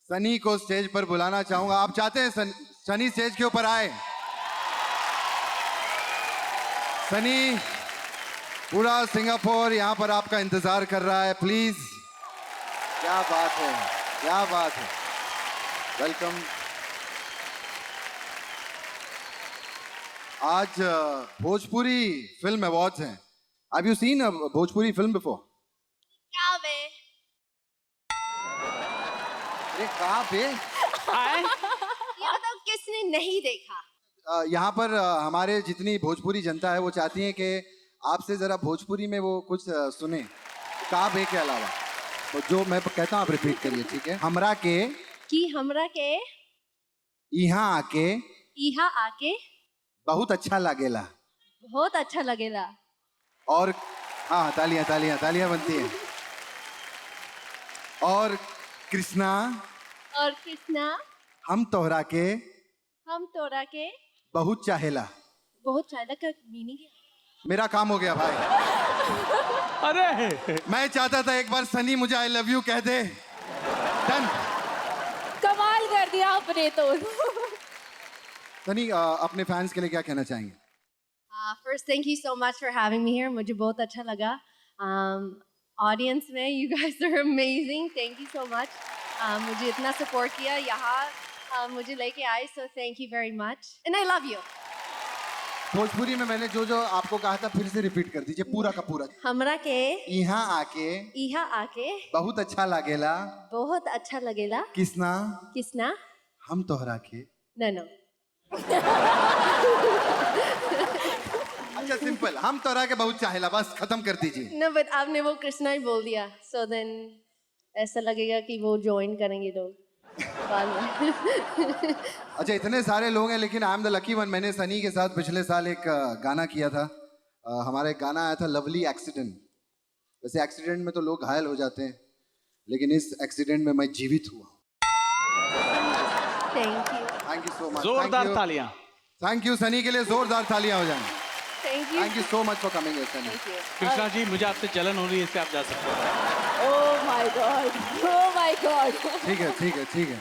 सनी को स्टेज पर बुलाना चाहूंगा। आप चाहते हैं सनी स्टेज के ऊपर आए? सनी, पूरा सिंगापुर यहां पर आपका इंतजार कर रहा है, प्लीज। क्या बात है, क्या बात है। वेलकम। आज भोजपुरी फिल्म अवार्ड्स हैं। Have you seen a Bhojpuri film before? कहाँ पे? ये तो किसने नहीं देखा? यहाँ पर हमारे जितनी भोजपुरी जनता है वो चाहती है कि आपसे जरा भोजपुरी में वो कुछ सुने, कहाँ बे के अलावा। तो जो मैं कहता हूँ आप रिपीट करिए, ठीक है? हमरा के यहाँ आके बहुत अच्छा लागेला। बहुत अच्छा लगेला। और हाँ, तालियां तालियां तालियां बनती हैं। और कृष्णा हम तोहरा के बहुत चाहेला। बहुत चाहेला का मीनिंग है? मेरा काम हो गया भाई। अरे मैं चाहता था एक बार सनी मुझे आई लव यू कह दे। डन। कमाल कर दिया आपने तो। सनी, अपने फैंस के लिए क्या कहना चाहेंगे? First, thank you so much for having me here. मुझे बहुत अच्छा लगा। Audience में you guys are amazing. Thank you so much. मुझे इतना support किया यहाँ मुझे लेके आए, so thank you very much. And I love you. Bhojpuri में मैंने जो जो आपको कहा था फिर से रिपीट कर दीजिए, पूरा का पूरा। हमरा के यहाँ आके बहुत अच्छा लागेला। बहुत अच्छा लगेला। किसना हम तोहरा के। No. अच्छा, सिंपल, हम तोहरा के बहुत चाहेला, बस खत्म कर दीजिए। No, but आपने वो कृष्णा ही बोल दिया, so then ऐसा लगेगा कि वो ज्वाइन करेंगे लोग बाद में। अच्छा, इतने सारे लोग हैं लेकिन I am the lucky one. मैंने सनी के साथ पिछले साल एक गाना किया था। हमारा एक गाना आया था लवली एक्सीडेंट। वैसे एक्सीडेंट में तो लोग घायल हो जाते हैं, लेकिन इस एक्सीडेंट में मैं जीवित हुआ। Thank you so much. जोरदार तालियां। थैंक यू सनी के लिए जोरदार तालियां हो जाएं। Thank you so much for coming here Sunny. Krishna ji, मुझे आपसे जलन हो रही है, इससे आप जा सकते हैं। Oh my God, oh my God. ठीक है।